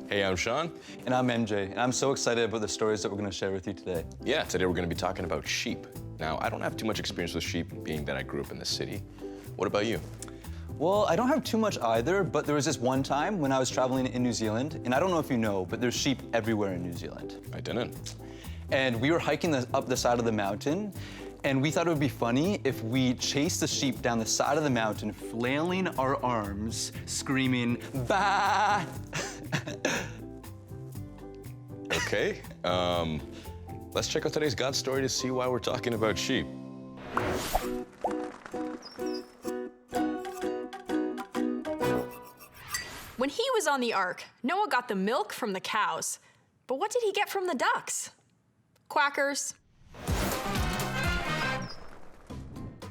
Hey, I'm Sean. And I'm MJ, and I'm so excited about the stories that we're going to share with you today. Yeah, today we're going to be talking about sheep. Now, I don't have too much experience with sheep, being that I grew up in the city. What about you? Well, I don't have too much either, but there was this one time when I was traveling in New Zealand, and I don't know if you know, but there's sheep everywhere in New Zealand. I didn't. And we were hiking up the side of the mountain, and we thought it would be funny if we chased the sheep down the side of the mountain, flailing our arms, screaming, "Bah!" Okay, let's check out today's God story to see why we're talking about sheep. When he was on the ark, Noah got the milk from the cows. But what did he get from the ducks? Quackers.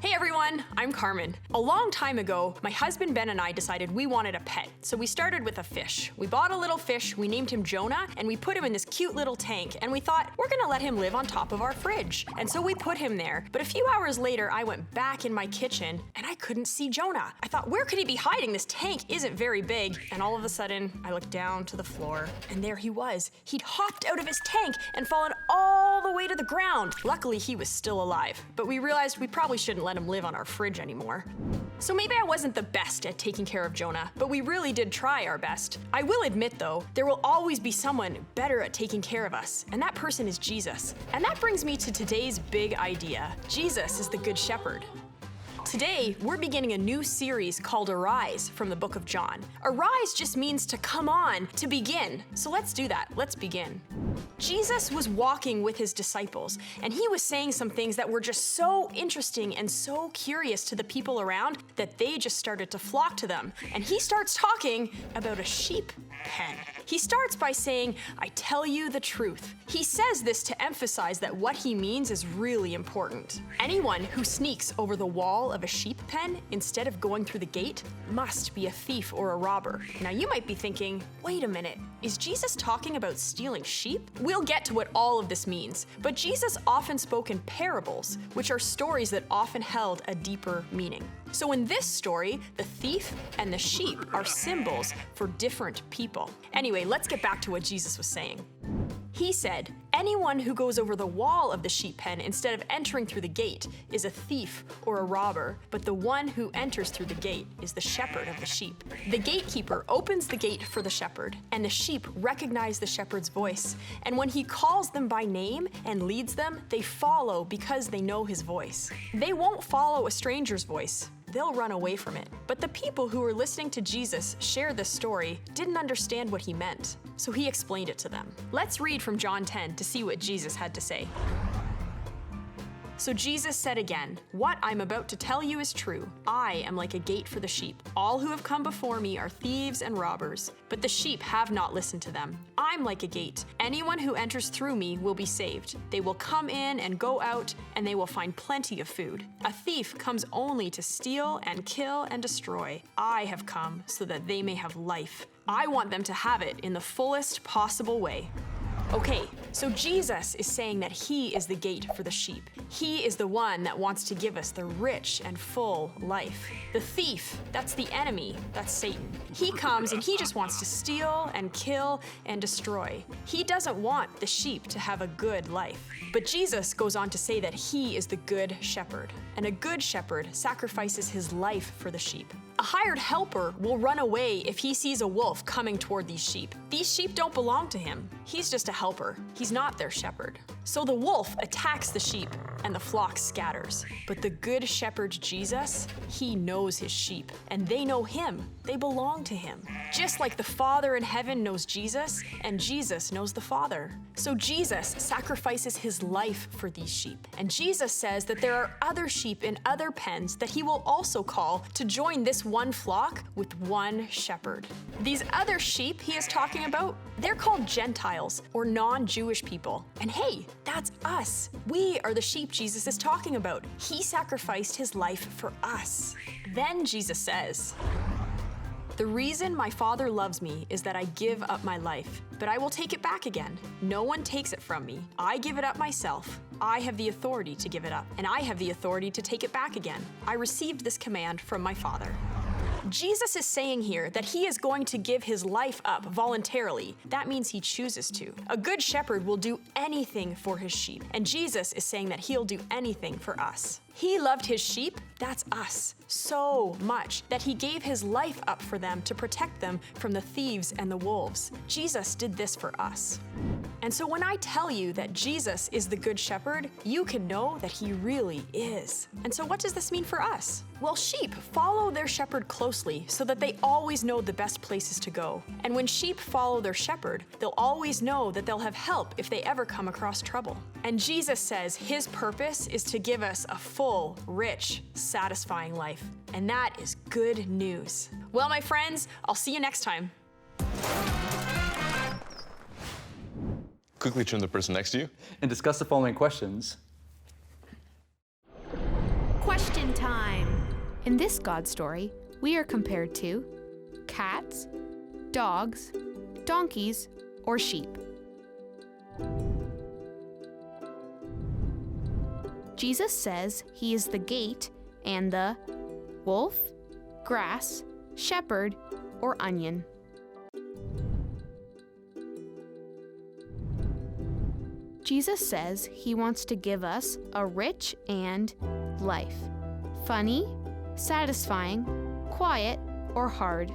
Hey everyone, I'm Karmyn. A long time ago, my husband Ben and I decided we wanted a pet, so we started with a fish. We bought a little fish, we named him Jonah, and we put him in this cute little tank, and we thought, we're gonna let him live on top of our fridge. And so we put him there, but a few hours later, I went back in my kitchen, and I couldn't see Jonah. I thought, where could he be hiding? This tank isn't very big. And all of a sudden, I looked down to the floor, and there he was. He'd hopped out of his tank and fallen all the way to the ground. Luckily, he was still alive, but we realized we probably shouldn't let him live on our fridge anymore. So maybe I wasn't the best at taking care of Jonah, but we really did try our best. I will admit though, there will always be someone better at taking care of us, and that person is Jesus. And that brings me to today's big idea. Jesus is the Good Shepherd. Today, we're beginning a new series called Arise from the book of John. Arise just means to come on, to begin. So let's do that. Let's begin. Jesus was walking with his disciples, and he was saying some things that were just so interesting and so curious to the people around that they just started to flock to them. And he starts talking about a sheep pen. He starts by saying, "I tell you the truth." He says this to emphasize that what he means is really important. Anyone who sneaks over the wall of a sheep pen instead of going through the gate must be a thief or a robber. Now you might be thinking, wait a minute, is Jesus talking about stealing sheep? We'll get to what all of this means, but Jesus often spoke in parables, which are stories that often held a deeper meaning. So in this story, the thief and the sheep are symbols for different people. Anyway, let's get back to what Jesus was saying. He said, anyone who goes over the wall of the sheep pen instead of entering through the gate is a thief or a robber, but the one who enters through the gate is the shepherd of the sheep. The gatekeeper opens the gate for the shepherd, and the sheep recognize the shepherd's voice. And when he calls them by name and leads them, they follow because they know his voice. They won't follow a stranger's voice. They'll run away from it. But the people who were listening to Jesus share this story didn't understand what he meant, so he explained it to them. Let's read from John 10 to see what Jesus had to say. So Jesus said again, "What I'm about to tell you is true. I am like a gate for the sheep. All who have come before me are thieves and robbers, but the sheep have not listened to them. I'm like a gate. Anyone who enters through me will be saved. They will come in and go out, and they will find plenty of food. A thief comes only to steal and kill and destroy. I have come so that they may have life. I want them to have it in the fullest possible way." Okay, so Jesus is saying that he is the gate for the sheep. He is the one that wants to give us the rich and full life. The thief, that's the enemy, that's Satan. He comes and he just wants to steal and kill and destroy. He doesn't want the sheep to have a good life. But Jesus goes on to say that he is the good shepherd, and a good shepherd sacrifices his life for the sheep. A hired helper will run away if he sees a wolf coming toward these sheep. These sheep don't belong to him. He's just a helper. He's not their shepherd. So the wolf attacks the sheep and the flock scatters. But the good shepherd Jesus, he knows his sheep, and they know him. They belong to him. Just like the Father in heaven knows Jesus, and Jesus knows the Father. So Jesus sacrifices his life for these sheep. And Jesus says that there are other sheep in other pens that he will also call to join this one flock with one shepherd. These other sheep he is talking about, they're called Gentiles or non-Jewish people. And hey, that's us. We are the sheep Jesus is talking about. He sacrificed his life for us. Then Jesus says, The reason my Father loves me is that I give up my life, but I will take it back again. No one takes it from me. I give it up myself. I have the authority to give it up, and I have the authority to take it back again. I received this command from my Father. Jesus is saying here that he is going to give his life up voluntarily. That means he chooses to. A good shepherd will do anything for his sheep, and Jesus is saying that he'll do anything for us. He loved his sheep, that's us, so much that he gave his life up for them to protect them from the thieves and the wolves. Jesus did this for us. And so when I tell you that Jesus is the good shepherd, you can know that he really is. And so what does this mean for us? Well, sheep follow their shepherd closely so that they always know the best places to go. And when sheep follow their shepherd, they'll always know that they'll have help if they ever come across trouble. And Jesus says his purpose is to give us a full, rich, satisfying life. And that is good news. Well, my friends, I'll see you next time. Quickly turn to the person next to you. And discuss the following questions. Question time. In this God story, we are compared to cats, dogs, donkeys, or sheep. Jesus says he is the gate and the wolf, grass, shepherd, or onion. Jesus says he wants to give us a rich and life. Funny, satisfying, quiet, or hard.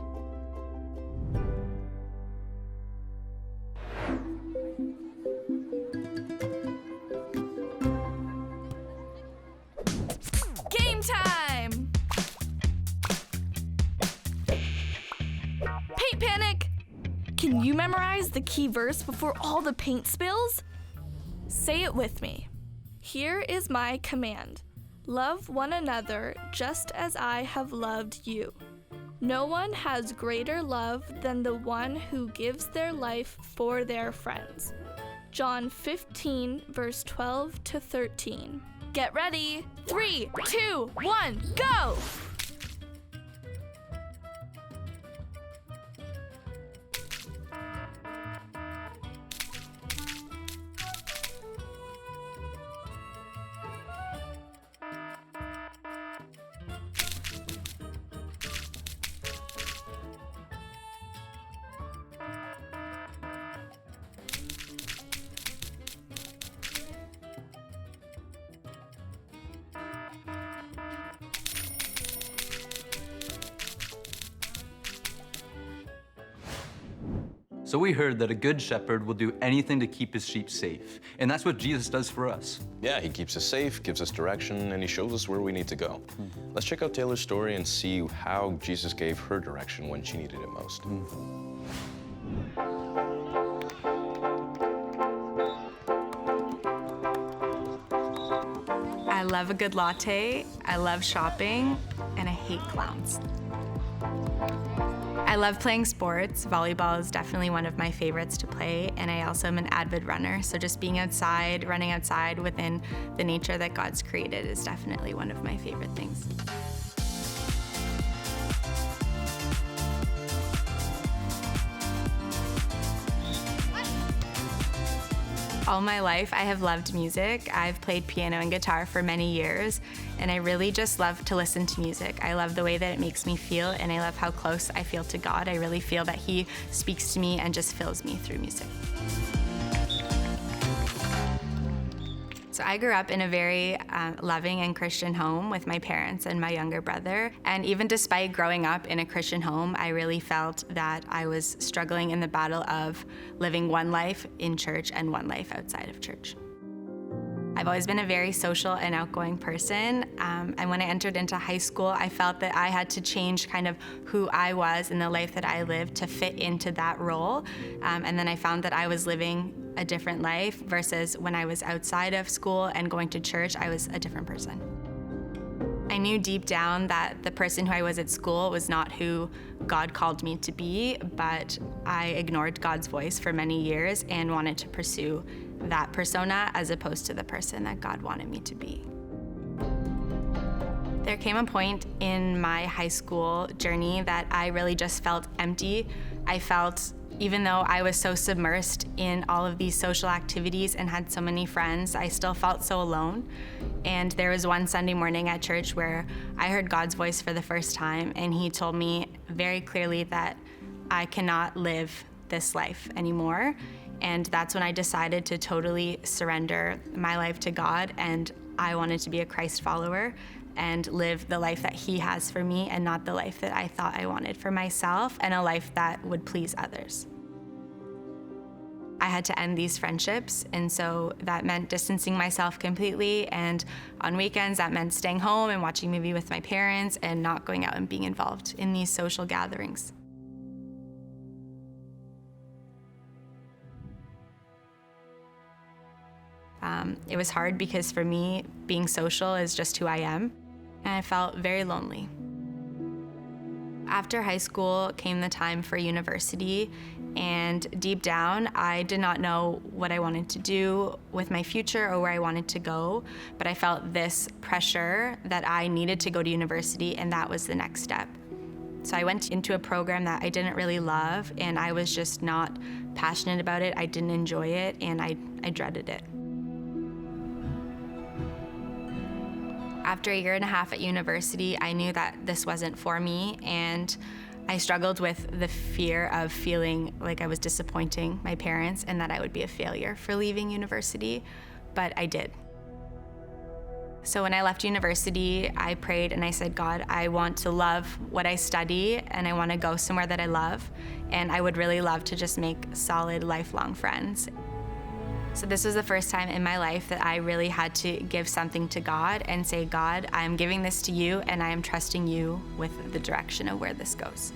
Game time! Paint panic! Can you memorize the key verse before all the paint spills? Say it with me. Here is my command. Love one another just as I have loved you. No one has greater love than the one who gives their life for their friends. John 15, verse 12 to 13. Get ready. 3, 2, 1, go! So we heard that a good shepherd will do anything to keep his sheep safe. And that's what Jesus does for us. Yeah, he keeps us safe, gives us direction, and he shows us where we need to go. Let's check out Taylor's story and see how Jesus gave her direction when she needed it most. I love a good latte, I love shopping, and I hate clowns. I love playing sports. Volleyball is definitely one of my favorites to play, and I also am an avid runner, so just being outside, running outside within the nature that God's created is definitely one of my favorite things. All my life, I have loved music. I've played piano and guitar for many years, and I really just love to listen to music. I love the way that it makes me feel, and I love how close I feel to God. I really feel that He speaks to me and just fills me through music. So I grew up in a very loving and Christian home with my parents and my younger brother. And even despite growing up in a Christian home, I really felt that I was struggling in the battle of living one life in church and one life outside of church. I've always been a very social and outgoing person, and when I entered into high school, I felt that I had to change kind of who I was and the life that I lived to fit into that role, and then I found that I was living a different life versus when I was outside of school and going to church, I was a different person. I knew deep down that the person who I was at school was not who God called me to be, but I ignored God's voice for many years and wanted to pursue that persona as opposed to the person that God wanted me to be. There came a point in my high school journey that I really just felt empty. I felt, even though I was so submersed in all of these social activities and had so many friends, I still felt so alone. And there was one Sunday morning at church where I heard God's voice for the first time, and he told me very clearly that I cannot live this life anymore. And that's when I decided to totally surrender my life to God, and I wanted to be a Christ follower and live the life that he has for me and not the life that I thought I wanted for myself, and a life that would please others. I had to end these friendships, and so that meant distancing myself completely, and on weekends that meant staying home and watching a movie with my parents and not going out and being involved in these social gatherings. It was hard because for me, being social is just who I am, and I felt very lonely. After high school came the time for university, and deep down, I did not know what I wanted to do with my future or where I wanted to go, but I felt this pressure that I needed to go to university, and that was the next step. So I went into a program that I didn't really love, and I was just not passionate about it. I didn't enjoy it, and I dreaded it. After a year and a half at university, I knew that this wasn't for me, and I struggled with the fear of feeling like I was disappointing my parents and that I would be a failure for leaving university, but I did. So when I left university, I prayed and I said, God, I want to love what I study, and I want to go somewhere that I love, and I would really love to just make solid, lifelong friends. So this was the first time in my life that I really had to give something to God and say, God, I'm giving this to you, and I am trusting you with the direction of where this goes.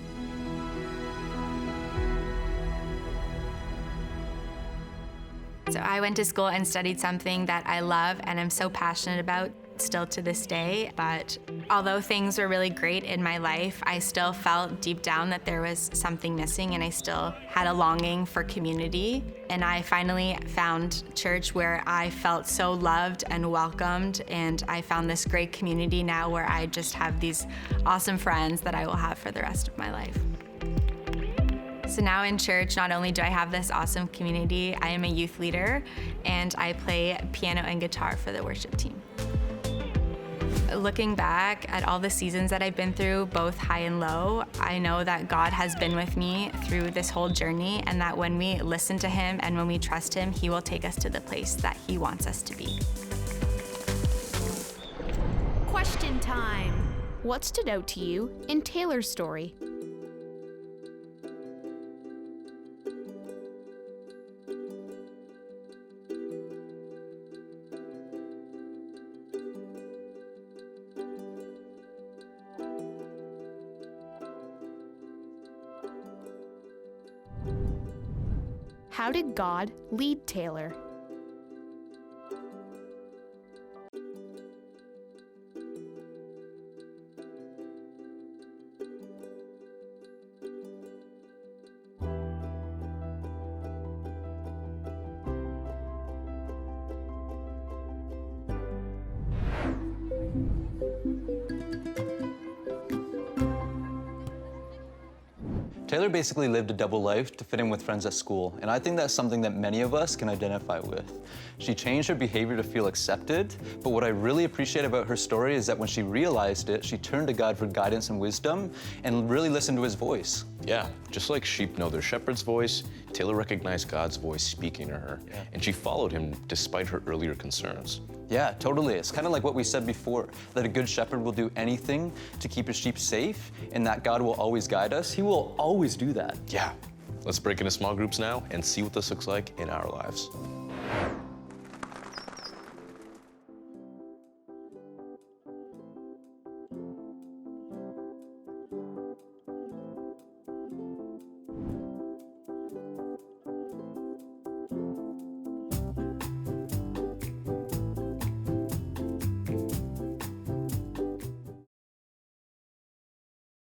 So I went to school and studied something that I love and I'm so passionate about still to this day. But although things were really great in my life, I still felt deep down that there was something missing, and I still had a longing for community. And I finally found church where I felt so loved and welcomed, and I found this great community now where I just have these awesome friends that I will have for the rest of my life. So now in church, not only do I have this awesome community, I am a youth leader, and I play piano and guitar for the worship team. Looking back at all the seasons that I've been through, both high and low, I know that God has been with me through this whole journey, and that when we listen to him and when we trust him, he will take us to the place that he wants us to be. Question time. What stood out to you in Taylor's story? How did God lead Taylor? Taylor basically lived a double life to fit in with friends at school, and I think that's something that many of us can identify with. She changed her behavior to feel accepted, but what I really appreciate about her story is that when she realized it, she turned to God for guidance and wisdom and really listened to his voice. Yeah, just like sheep know their shepherd's voice, Taylor recognized God's voice speaking to her, and she followed him despite her earlier concerns. Yeah, totally. It's kind of like what we said before, that a good shepherd will do anything to keep his sheep safe, and that God will always guide us. He will always do that. Yeah, let's break into small groups now and see what this looks like in our lives.